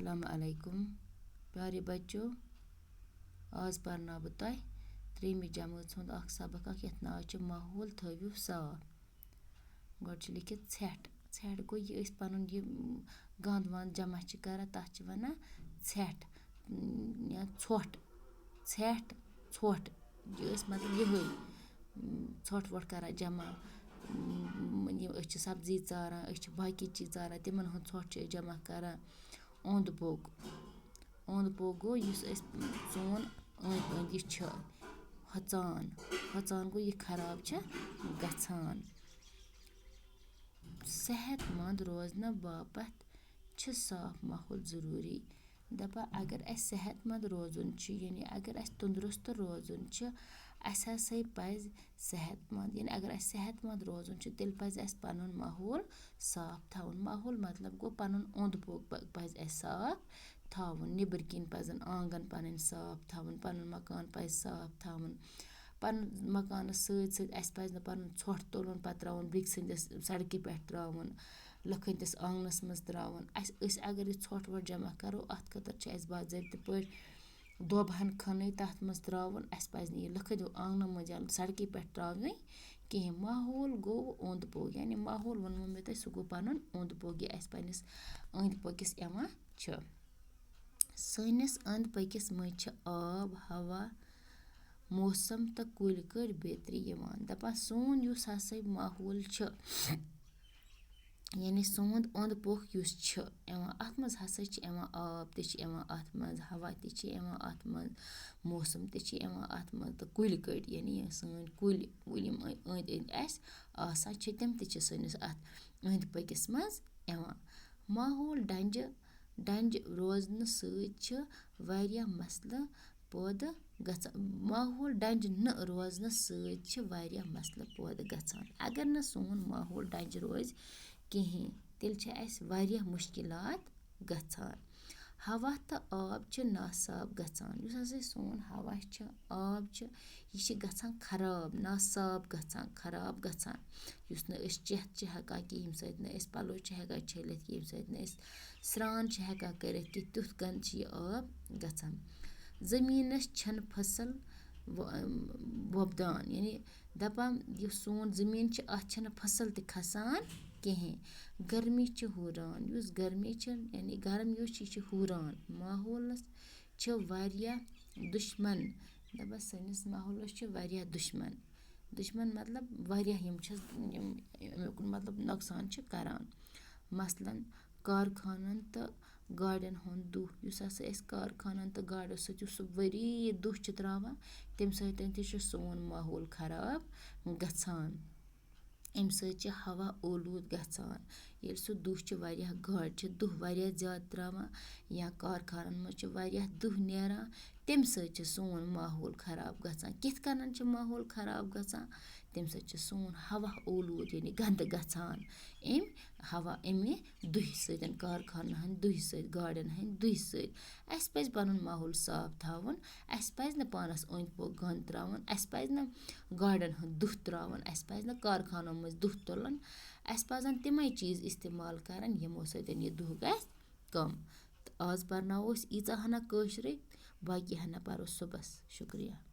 السلام علیکم پیارے بچو آز پرناو بہٕ تۄہہِ 3مہِ جمٲژ ہُنٛد اکھ سبق اکھ یتھ ناو چھُ ماحول تھٲوِو صاف گۄڈٕ چھُ لیکھِتھ ژھٮ۪ٹ گوٚو یہِ أسۍ پنُن یہِ گنٛد وند جمع چھِ کران تتھ چھِ ونان ژھٮ۪ٹ یا ژھۄٹھ یہِ أسۍ مطلب یِہوٚے ژھۄٹھ وۄٹھ کران جمع یِم أسۍ چھِ سبزی ژاران أسۍ چھِ باقی چیٖز ژاران تِمن ہُنٛد ژھۄٹھ چھِ أسۍ جمع کران اوٚنٛد پوٚک گوٚو یُس أسۍ سون أنٛدۍ أنٛدۍ یہِ چھُ ہۄژان گوٚو یہِ خراب چھِ گژھان صحت منٛد روزنہٕ باپتھ چھِ صاف ماحول ضروٗری دپان اگر اَسہِ صحت منٛد روزُن چھُ یعنی اگر اَسہِ تندرست روزُن چھُ اَسہِ ہسا پزِ صحت منٛد یعنی اگر اَسہِ صحت منٛد روزُن چھُ تیٚلہِ پزِ اَسہِ پنُن ماحول صاف تھاوُن ماحول مطلب گوٚو پنُن اوٚنٛد پوٚک پزِ اَسہِ صاف تھاوُن نیٚبٕرۍ کِنۍ پزن آنٛگن پنٕنۍ صاف تھاوٕنۍ پنُن مکان پزِ صاف تھاوُن پنُن مکانس سۭتۍ سۭتۍ اَسہِ پزِ نہٕ پنُن ژھۄٹھ تُلُن پتہٕ تراوُن بیٚکہِ سٕنٛدِس سڑکہِ پٮ۪ٹھ تراوُن لُکہٕ ہٕنٛدِس آنٛگنس منٛز تراوُن أسۍ اگر یہِ ژھۄٹھ وۄٹھ جمع کرو اتھ خٲطرٕ چھِ اَسہِ باضٲبطہٕ پٲٹھۍ دۄب ہن کھنٕنۍ تتھ منٛز تراوُن اَسہِ پزِ نہٕ یہِ لُکہٕ ہٕنٛدیو آنٛگنو منٛز یا سڑکہِ پٮ۪ٹھ تراونٕے کِہیٖنۍ ماحول گوٚو اوٚنٛد پوٚک یعنی ماحول ووٚنمو مےٚ تۄہہِ سُہ گوٚو پنُن اوٚنٛد پوٚک یہِ اَسہِ پننِس أنٛدۍ پٔکِس یِوان چھُ سٲنِس أنٛدۍ پٔکِس منٛز چھِ آب ہوا موسم تہٕ کُلۍ کٔٹۍ بیترِ یِوان دپان سون یُس ہسا ماحول چھُ یعنی سون اوٚنٛد پوٚک یُس چھُ یِوان اتھ منٛز ہسا چھِ یِوان آب تہِ چھِ یِوان اتھ منٛز ہوا تہِ چھِ یِوان اتھ منٛز موسم تہِ چھِ یِوان اتھ منٛز تہٕ کُلۍ کٔٹۍ یعنی سٲنۍ کُلۍ یِم أنٛدۍ أنٛدۍ اَسہِ آسان چھِ تِم تہِ چھِ سٲنِس اتھ أنٛدۍ پٔکِس منٛز یِوان ماحول ڈنٛجہِ روزنہٕ سۭتۍ چھِ واریاہ مسلہٕ پٲدٕ گژھان ماحول ڈنٛجہِ نہٕ روزنہٕ سۭتۍ چھِ واریاہ مسلہٕ پٲدٕ گژھان اگر نہٕ سون ماحول ڈنٛجہِ روزِ کِہیٖنۍ تیٚلہِ چھِ اَسہِ واریاہ مُشکِلات گژھان ہوا تہٕ آب چھِ ناصاف گژھان یُس ہسا سون ہوا چھُ آب چھُ یہِ چھِ گژھان خراب ناصاف گژھان خراب گژھان یُس نہٕ أسۍ چٮ۪تھ چھِ ہٮ۪کان کہِ ییٚمہِ سۭتۍ نہٕ أسۍ پَلو چھِ ہٮ۪کان چھٔلِتھ کہِ ییٚمہِ سۭتۍ نہٕ أسۍ سرٛان چھِ ہٮ۪کان کٔرِتھ کہِ تیُتھ گنٛدٕ چھِ یہِ آب گژھان زٔمیٖنَس چھَنہٕ فصل وۄپدان یعنی دَپان یُس سون زٔمیٖن چھِ اَتھ چھَنہٕ فصل تہِ کھسان کِہیٖنۍ گرمی چھِ ہُران یُس گرمی چھِ یعنی گرم یُس چھِ یہِ چھِ ہُران ماحولَس چھِ واریاہ دُشمَن دَپان سٲنِس ماحولَس چھِ واریاہ دُشمَن مطلب واریاہ یِم چھِ امیُک مطلب نۄقصان چھِ کران مثلاً کارخانَن تہٕ گاڑٮ۪ن ہُنٛد دُہ یُس ہسا أسۍ کارخانَن تہٕ گاڑیو سۭتۍ یُس سُہ ؤری دُہ چھِ تراوان تَمہِ سۭتۍ تہِ چھُ سون ماحول خراب گژھان اَمہِ سۭتۍ چھِ ہوا اولوٗد گژھان ییٚلہِ سُہ دُہ چھِ واریاہ گاڑِ چھِ دُہ واریاہ زیادٕ تراوان یا کارخانَن منٛز چھِ واریاہ دُہ نیران تَمہِ سۭتۍ چھِ سون ماحول خراب گژھان کِتھ کٔنۍ چھِ ماحول خراب گژھان تَمہِ سۭتۍ چھِ سون ہوا اولوٗد یعنی گنٛدٕ گژھان اَمہِ دُہہِ سۭتۍ کارخانَن ہٕنٛدۍ دُہہِ سۭتۍ گاڑٮ۪ن ہٕنٛدۍ دُہہِ سۭتۍ اَسہِ پَزِ پَنُن ماحول صاف تھاوُن اَسہِ پَزِ نہٕ پانَس أنٛدۍ پوٚک گنٛد تراوُن اَسہِ پَزِ نہٕ گاڑٮ۪ن ہُنٛد دُہ تراوُن اَسہِ پَزِ نہٕ کارخانو منٛز دُہ تُلُن اَسہِ پَزَن تِمَے چیٖز اِستعمال کَرٕنۍ یِمو سۭتۍ یہِ دُہ گژھِ کَم تہٕ آز پَرناوو أسۍ ییٖژاہ ہَنا کٲشرٕے باقی ہَنا پَرو صُبحس شُکریہ